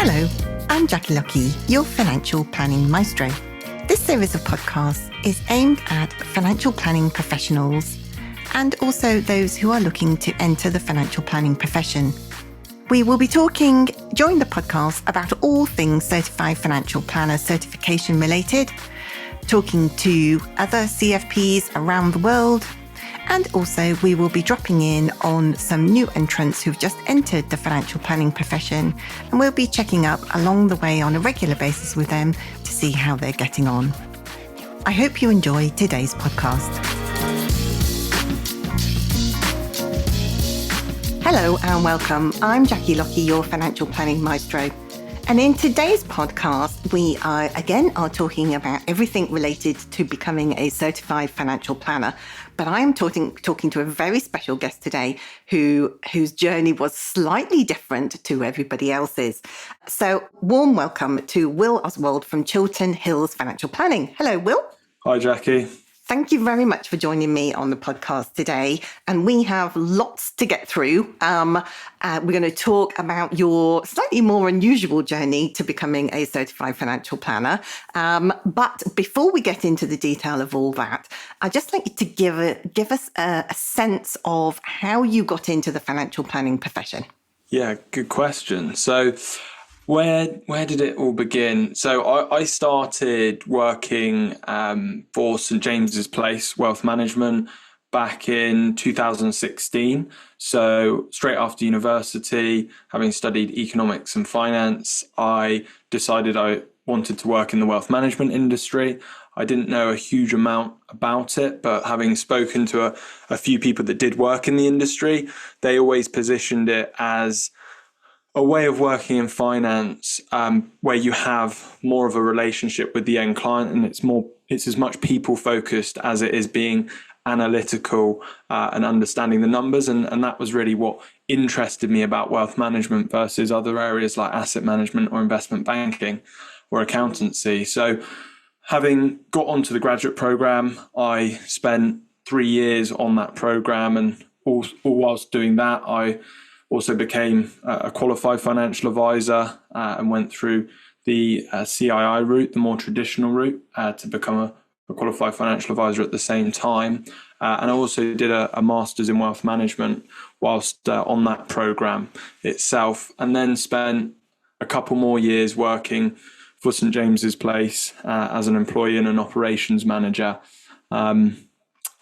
Hello, I'm Jackie Lucky, your financial planning maestro. This series of podcasts is aimed at financial planning professionals and also those who are looking to enter the financial planning profession. We will be talking during the podcast about all things Certified Financial Planner certification related, talking to other CFPs around the world, and also we will be dropping in on some new entrants who've just entered the financial planning profession, and we'll be checking up along the way on a regular basis with them to see how they're getting on. I hope you enjoy today's podcast. Hello and welcome. I'm Jackie Lucky, your financial planning maestro. And in today's podcast, we are talking about everything related to becoming a certified financial planner. But I am talking to a very special guest today whose journey was slightly different to everybody else's. So warm welcome to Will Oswald from Chiltern Hills Financial Planning. Hello, Will. Hi, Jackie. Thank you very much for joining me on the podcast today. And we have lots to get through. We're going to talk about your slightly more unusual journey to becoming a certified financial planner. But before we get into the detail of all that, I'd just like you to give us a sense of how you got into the financial planning profession. Yeah, good question. So where did it all begin? So I started working for St James's Place Wealth Management back in 2016. So straight after university, having studied economics and finance, I decided I wanted to work in the wealth management industry. I didn't know a huge amount about it, but having spoken to a few people that did work in the industry, they always positioned it as a way of working in finance where you have more of a relationship with the end client, and it's as much people focused as it is being analytical and understanding the numbers. And that was really what interested me about wealth management versus other areas like asset management or investment banking or accountancy. So having got onto the graduate program, I spent 3 years on that program, and all whilst doing that, I also became a qualified financial advisor and went through the CII route, the more traditional route, to become a qualified financial advisor at the same time. And I also did a master's in wealth management whilst on that program itself, and then spent a couple more years working for St James's Place as an employee and an operations manager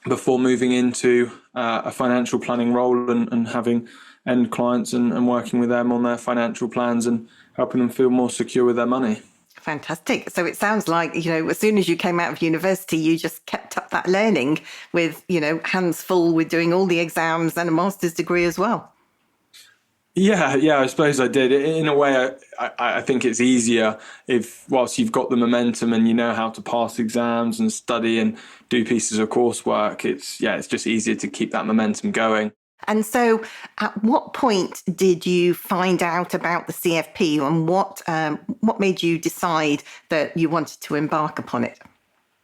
before moving into a financial planning role and having end clients and working with them on their financial plans and helping them feel more secure with their money. Fantastic. So it sounds like, as soon as you came out of university, you just kept up that learning with, hands full with doing all the exams and a master's degree as well. Yeah, I suppose I did. In a way, I think it's easier whilst you've got the momentum and you know how to pass exams and study and do pieces of coursework, it's just easier to keep that momentum going. And so at what point did you find out about the CFP, and what made you decide that you wanted to embark upon it?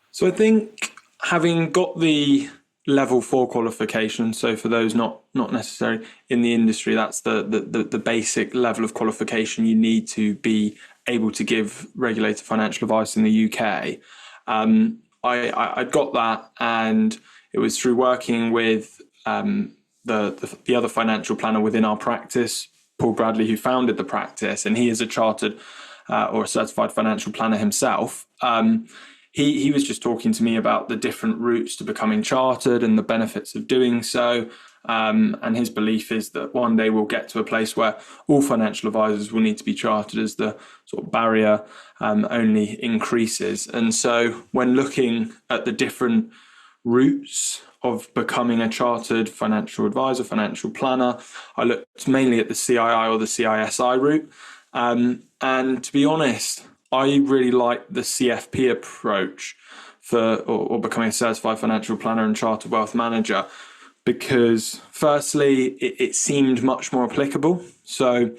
So I think having got the level 4 qualification, so for those not necessarily in the industry, that's the basic level of qualification you need to be able to give regulated financial advice in the UK. I'd got that, and it was through working with the other financial planner within our practice, Paul Bradley, who founded the practice, and he is a chartered or a certified financial planner himself. He was just talking to me about the different routes to becoming chartered and the benefits of doing so. And his belief is that one day we'll get to a place where all financial advisors will need to be chartered as the sort of barrier only increases. And so when looking at the different routes of becoming a chartered financial advisor, financial planner, I looked mainly at the CII or the CISI route. And to be honest, I really like the CFP approach or becoming a certified financial planner and chartered wealth manager, because firstly, it seemed much more applicable. So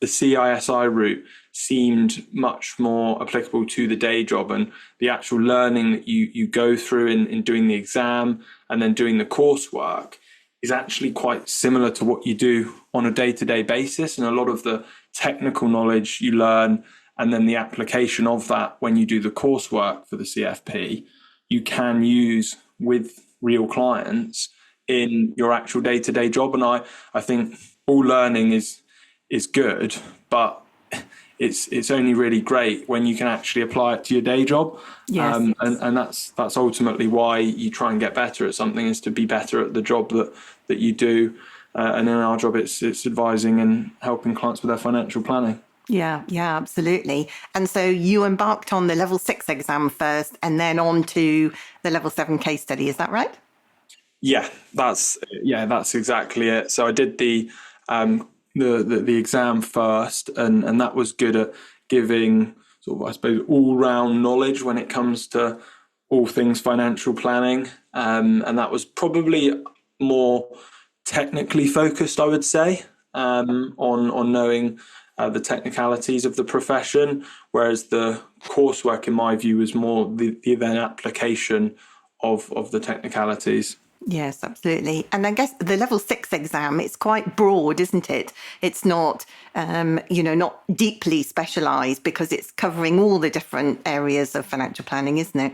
the CISI route seemed much more applicable to the day job, and the actual learning that you go through in doing the exam and then doing the coursework is actually quite similar to what you do on a day-to-day basis. And a lot of the technical knowledge you learn and then the application of that when you do the coursework for the CFP, you can use with real clients in your actual day-to-day job. And I think all learning is good, but it's only really great when you can actually apply it to your day job. Yes. And that's ultimately why you try and get better at something, is to be better at the job that you do. And in our job, it's advising and helping clients with their financial planning. Yeah, absolutely. And so you embarked on the level 6 exam first and then on to the level 7 case study. Is that right? Yeah, that's exactly it. So I did the exam first, and that was good at giving sort of, I suppose, all-round knowledge when it comes to all things financial planning. And that was probably more technically focused, I would say, on knowing the technicalities of the profession, whereas the coursework, in my view, was more the then application of the technicalities. Yes, absolutely. And I guess the level 6 exam, it's quite broad, isn't it? It's not, not deeply specialised, because it's covering all the different areas of financial planning, isn't it?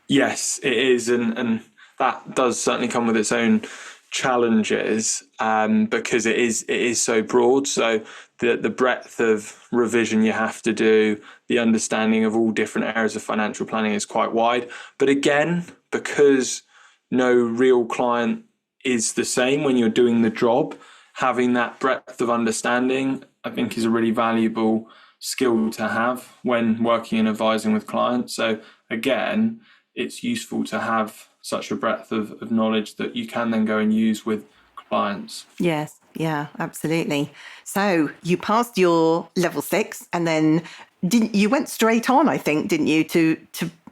Yes, it is. And that does certainly come with its own challenges, because it is so broad. So the breadth of revision you have to do, the understanding of all different areas of financial planning is quite wide. But again, because no real client is the same when you're doing the job, having that breadth of understanding, I think, is a really valuable skill to have when working and advising with clients. So again, it's useful to have such a breadth of knowledge that you can then go and use with clients. Yes, yeah, absolutely. So you passed your level 6 and then you went straight on, I think, didn't you, to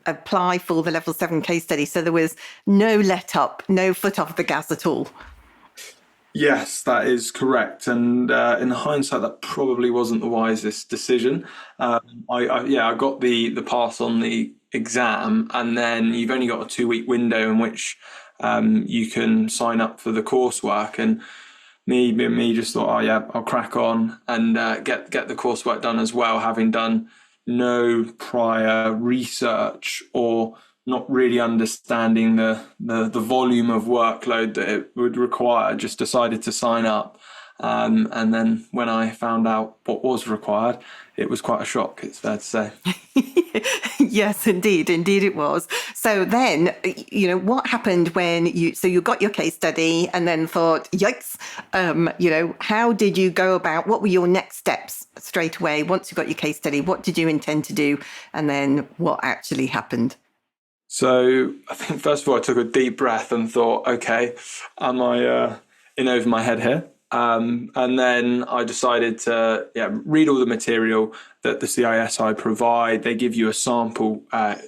apply for the level 7 case study. So there was no let up, no foot off the gas at all. Yes, that is correct. And in hindsight, that probably wasn't the wisest decision. I got the pass on the exam, and then you've only got a 2-week window in which you can sign up for the coursework. And me just thought, oh yeah, I'll crack on and get the coursework done as well, having done no prior research or not really understanding the volume of workload that it would require. Just decided to sign up. And then when I found out what was required, it was quite a shock, it's fair to say. Yes, indeed it was. So then, what happened when you got your case study and then thought, yikes, how did you go about, what were your next steps straight away once you got your case study? What did you intend to do? And then what actually happened? So I think, first of all, I took a deep breath and thought, okay, am I in over my head here? And then I decided to read all the material that the CISI provide. They give you a sample answer,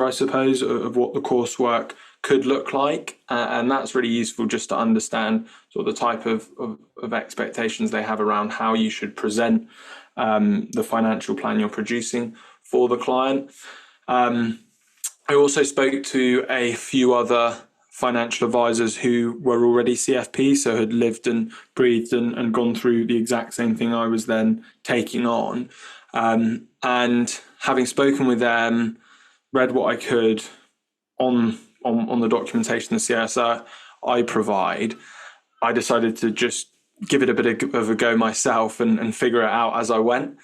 I suppose, of what the coursework could look like. And that's really useful just to understand sort of the type of expectations they have around how you should present the financial plan you're producing for the client. I also spoke to a few other financial advisors who were already CFP, so had lived and breathed and gone through the exact same thing I was then taking on. And having spoken with them, read what I could on the documentation the CSI I provide, I decided to just give it a bit of a go myself and figure it out as I went.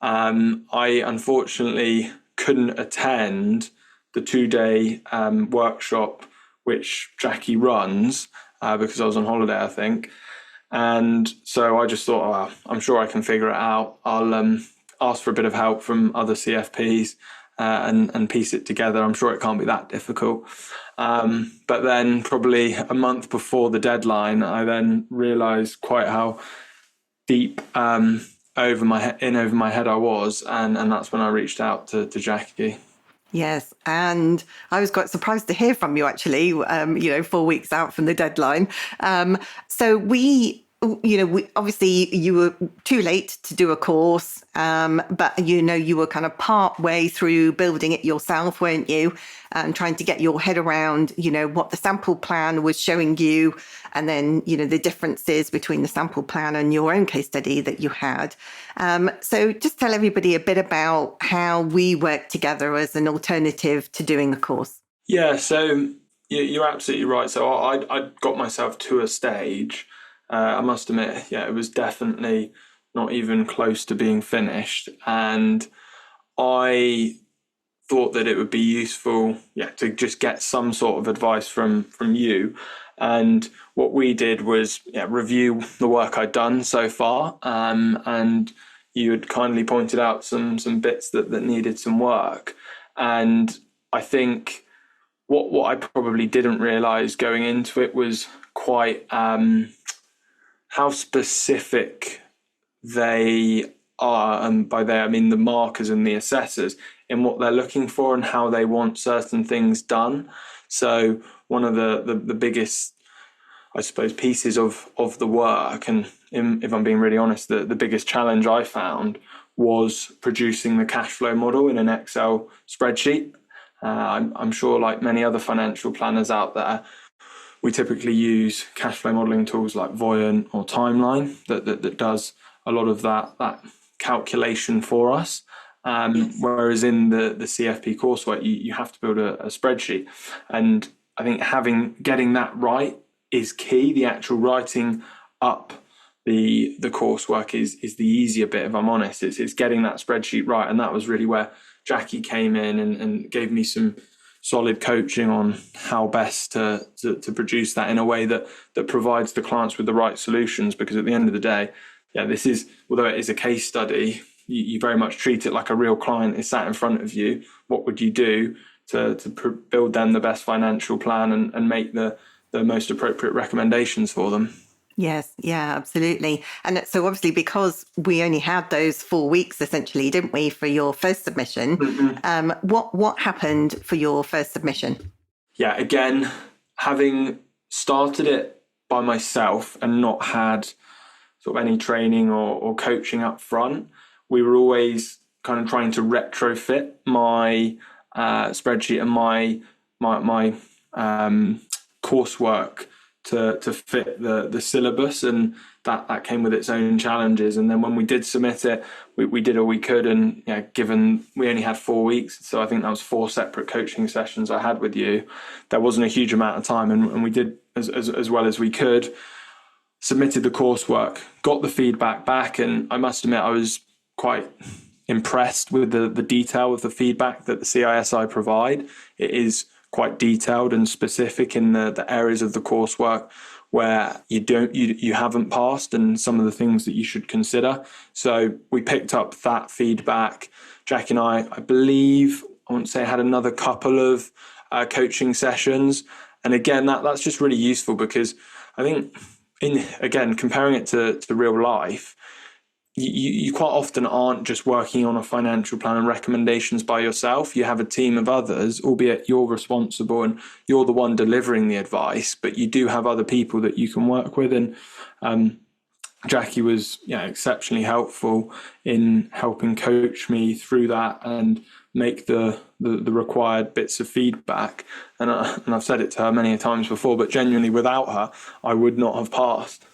I unfortunately couldn't attend the 2-day workshop which Jackie runs because I was on holiday, I think. And so I just thought, I'm sure I can figure it out. I'll ask for a bit of help from other CFPs and piece it together. I'm sure it can't be that difficult. But then probably a month before the deadline, I then realised quite how deep over my head I was. And that's when I reached out to Jackie. Yes, and I was quite surprised to hear from you, actually, 4 weeks out from the deadline. So we obviously you were too late to do a course, but you were kind of part way through building it yourself, weren't you? Trying to get your head around, what the sample plan was showing you, and then, the differences between the sample plan and your own case study that you had. So just tell everybody a bit about how we work together as an alternative to doing a course. Yeah, so you're absolutely right. So I got myself to a stage. I must admit, it was definitely not even close to being finished. And I thought that it would be useful, to just get some sort of advice from you. And what we did was review the work I'd done so far. And you had kindly pointed out some bits that needed some work. And I think what I probably didn't realise going into it was quite how specific they are, and by they I mean the markers and the assessors, in what they're looking for and how they want certain things done. So one of the biggest, I suppose, pieces of the work, and if I'm being really honest, the biggest challenge I found was producing the cash flow model in an Excel spreadsheet. I'm sure, like many other financial planners out there, we typically use cash flow modeling tools like Voyant or Timeline that does a lot of that calculation for us. Whereas in the CFP coursework, you have to build a spreadsheet. And I think getting that right is key. The actual writing up the coursework is the easier bit, if I'm honest. It's getting that spreadsheet right. And that was really where Jackie came in and gave me some solid coaching on how best to produce that in a way that provides the clients with the right solutions. Because at the end of the day, this is, although it is a case study, you very much treat it like a real client is sat in front of you. What would you do to build them the best financial plan and make the most appropriate recommendations for them? Yes, yeah, absolutely. And so obviously, because we only had those 4 weeks essentially, didn't we, for your first submission? Mm-hmm. What happened for your first submission? Yeah, again, having started it by myself and not had sort of any training or coaching up front, we were always kind of trying to retrofit my spreadsheet and my coursework to fit the syllabus, and that came with its own challenges. And then when we did submit it, we did all we could, and given we only had 4 weeks, so I think that was 4 separate coaching sessions I had with you, there wasn't a huge amount of time, and we did as well as we could, submitted the coursework, got the feedback back, and I must admit I was quite impressed with the detail of the feedback that the CISI provide. It is quite detailed and specific in the areas of the coursework where you haven't passed, and some of the things that you should consider. So we picked up that feedback. Jack and I believe, I want to say, had another couple of coaching sessions. And again, that's just really useful, because I think, again, comparing it to real life, you quite often aren't just working on a financial plan and recommendations by yourself. You have a team of others, albeit you're responsible and you're the one delivering the advice, but you do have other people that you can work with. And Jackie was exceptionally helpful in helping coach me through that and make the required bits of feedback. And I've said it to her many times before, but genuinely without her, I would not have passed.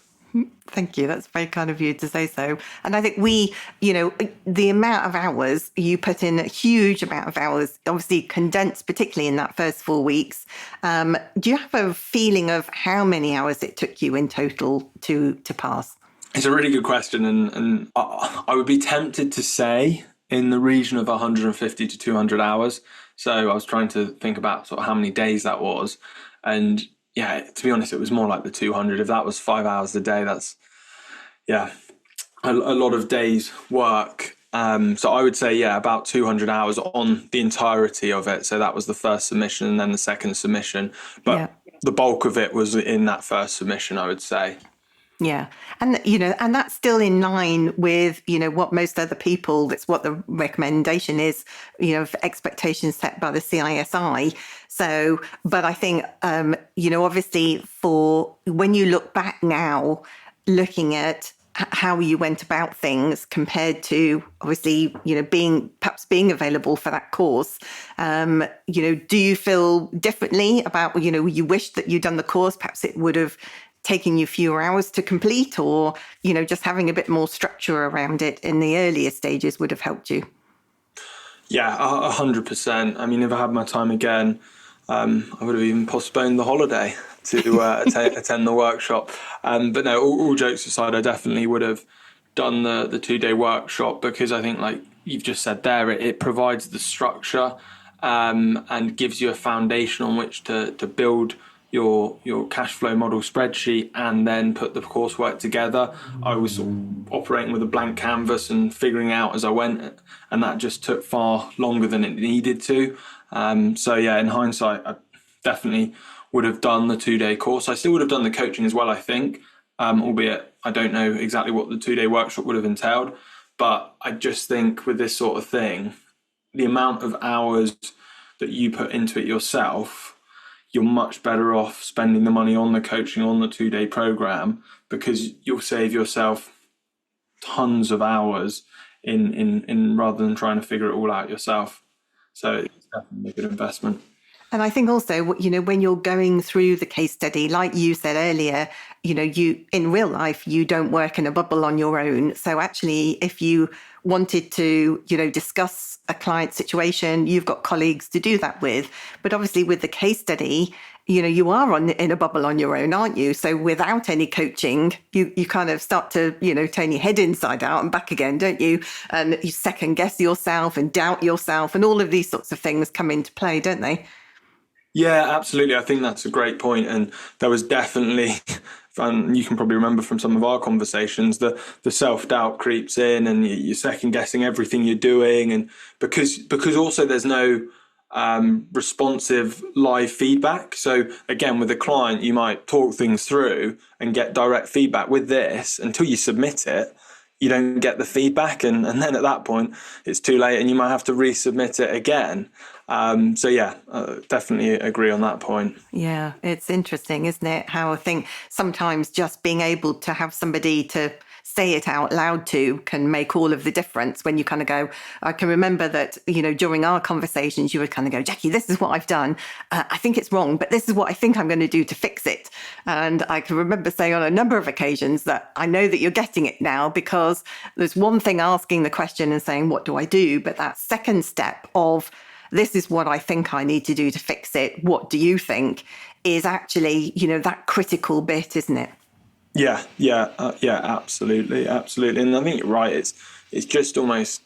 Thank you. That's very kind of you to say so. And I think the amount of hours you put in, a huge amount of hours, obviously condensed, particularly in that first 4 weeks. Do you have a feeling of how many hours it took you in total to pass? It's a really good question. And I would be tempted to say in the region of 150 to 200 hours. So I was trying to think about sort of how many days that was. And to be honest, it was more like the 200. If that was 5 hours a day, that's, a lot of days work. So I would say, about 200 hours on the entirety of it. So that was the first submission and then the second submission. But the bulk of it was in that first submission, I would say. Yeah. And, and that's still in line with, what most other people, that's what the recommendation is, for expectations set by the CISI. So, but I think, obviously for when you look back now, looking at how you went about things compared to obviously, being available for that course. Do you feel differently about, you wish that you'd done the course, perhaps it would have taking you fewer hours to complete, or, just having a bit more structure around it in the earlier stages would have helped you? Yeah, 100%. I mean, if I had my time again, I would have even postponed the holiday to attend the workshop. But no, all jokes aside, I definitely would have done the 2-day workshop, because I think, like you've just said there, it provides the structure and gives you a foundation on which to build your cash flow model spreadsheet and then put the coursework together. I was sort of operating with a blank canvas and figuring out as I went, and that just took far longer than it needed to. So yeah, in hindsight, I definitely would have done the 2-day course. I still would have done the coaching as well, I think, albeit I don't know exactly what the 2-day workshop would have entailed. But I just think with this sort of thing, the amount of hours that you put into it yourself, you're much better off spending the money on the coaching, on the 2-day program, because you'll save yourself tons of hours in rather than trying to figure it all out yourself. So it's definitely a good investment. And I think also, when you're going through the case study, like you said earlier, you in real life, you don't work in a bubble on your own. So actually, if you wanted to, discuss a client situation, you've got colleagues to do that with. But obviously with the case study, you are in a bubble on your own, aren't you? So without any coaching, you kind of start to, turn your head inside out and back again, don't you? And you second guess yourself and doubt yourself, and all of these sorts of things come into play, don't they? Yeah, absolutely. I think that's a great point. And there was definitely, and you can probably remember from some of our conversations, the self-doubt creeps in and you're second guessing everything you're doing. And because also there's no responsive live feedback. So again, with a client, you might talk things through and get direct feedback. With this, until you submit it, you don't get the feedback. And then at that point, it's too late and you might have to resubmit it again. So yeah, definitely agree on that point. Yeah, it's interesting, isn't it? How I think sometimes just being able to have somebody to say it out loud to can make all of the difference. When you kind of go, I can remember that, during our conversations, you would kind of go, Jackie, this is what I've done. I think it's wrong, but this is what I think I'm going to do to fix it. And I can remember saying on a number of occasions that I know that you're getting it now, because there's one thing asking the question and saying, what do I do? But that second step of, this is what I think I need to do to fix it, what do you think, is actually, that critical bit, isn't it? Yeah, absolutely. And I think you're right. It's just almost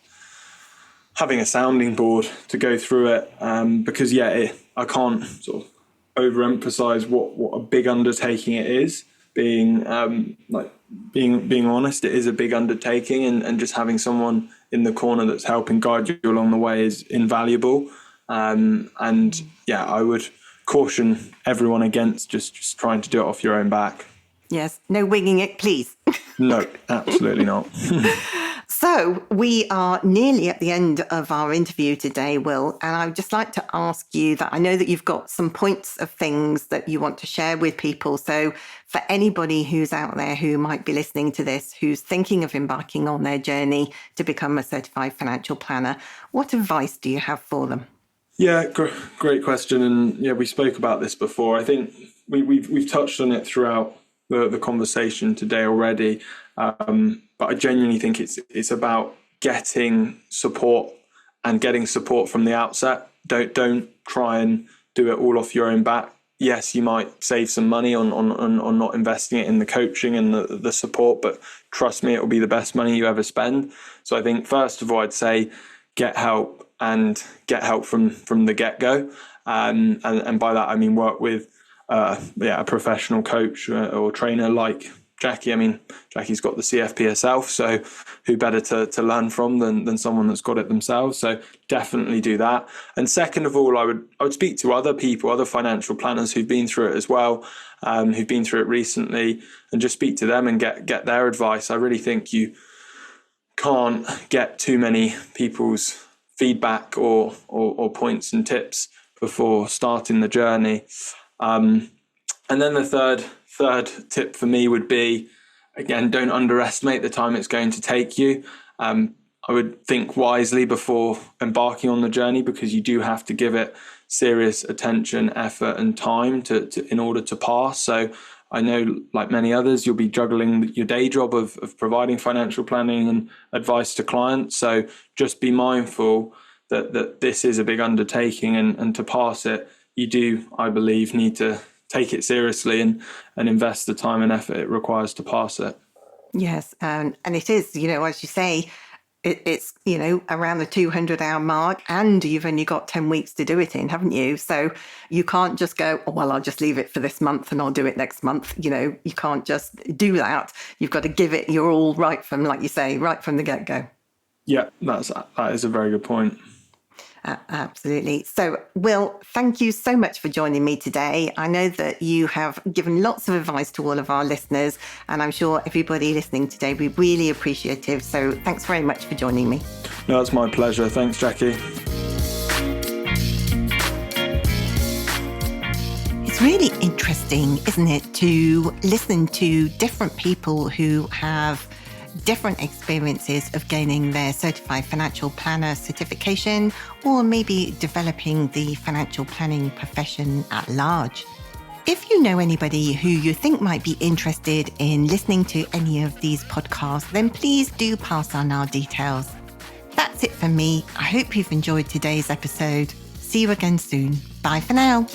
having a sounding board to go through it, because I can't sort of overemphasize what a big undertaking it is. Being honest, it is a big undertaking, and just having someone in the corner that's helping guide you along the way is invaluable. And yeah, I would caution everyone against just trying to do it off your own back. Yes, no winging it, please. No, absolutely not. So we are nearly at the end of our interview today, Will, and I would just like to ask you that I know that you've got some points of things that you want to share with people. So for anybody who's out there who might be listening to this, who's thinking of embarking on their journey to become a certified financial planner, what advice do you have for them? Yeah, great question. And yeah, we spoke about this before. I think we've touched on it throughout the conversation today already. But I genuinely think it's about getting support and getting support from the outset. Don't try and do it all off your own back. Yes, you might save some money on not investing it in the coaching and the support, but trust me, it will be the best money you ever spend. So I think first of all, I'd say get help, and get help from the get-go. And by that, I mean work with a professional coach or trainer like Jackie. I mean, Jackie's got the CFP herself, so who better to learn from than someone that's got it themselves? So definitely do that. And second of all, I would speak to other people, other financial planners who've been through it as well, who've been through it recently, and just speak to them and get their advice. I really think you can't get too many people's feedback or points and tips before starting the journey. And then the third tip for me would be, again, don't underestimate the time it's going to take you. I would think wisely before embarking on the journey, because you do have to give it serious attention, effort, and time in order to pass. So I know, like many others, you'll be juggling your day job of providing financial planning and advice to clients. So just be mindful that this is a big undertaking, and to pass it, you do, I believe, need to take it seriously and invest the time and effort it requires to pass it. Yes, and it is, as you say, it's, around the 200-hour mark, and you've only got 10 weeks to do it in, haven't you? So you can't just go, oh, well, I'll just leave it for this month and I'll do it next month. You can't just do that. You've got to give it your all right from, like you say, right from the get-go. Yeah, that is a very good point. Absolutely. So, Will, thank you so much for joining me today. I know that you have given lots of advice to all of our listeners, and I'm sure everybody listening today will be really appreciative. So thanks very much for joining me. No, it's my pleasure. Thanks, Jackie. It's really interesting, isn't it, to listen to different people who have different experiences of gaining their Certified Financial Planner certification, or maybe developing the financial planning profession at large. If you know anybody who you think might be interested in listening to any of these podcasts, then please do pass on our details. That's it for me. I hope you've enjoyed today's episode. See you again soon. Bye for now.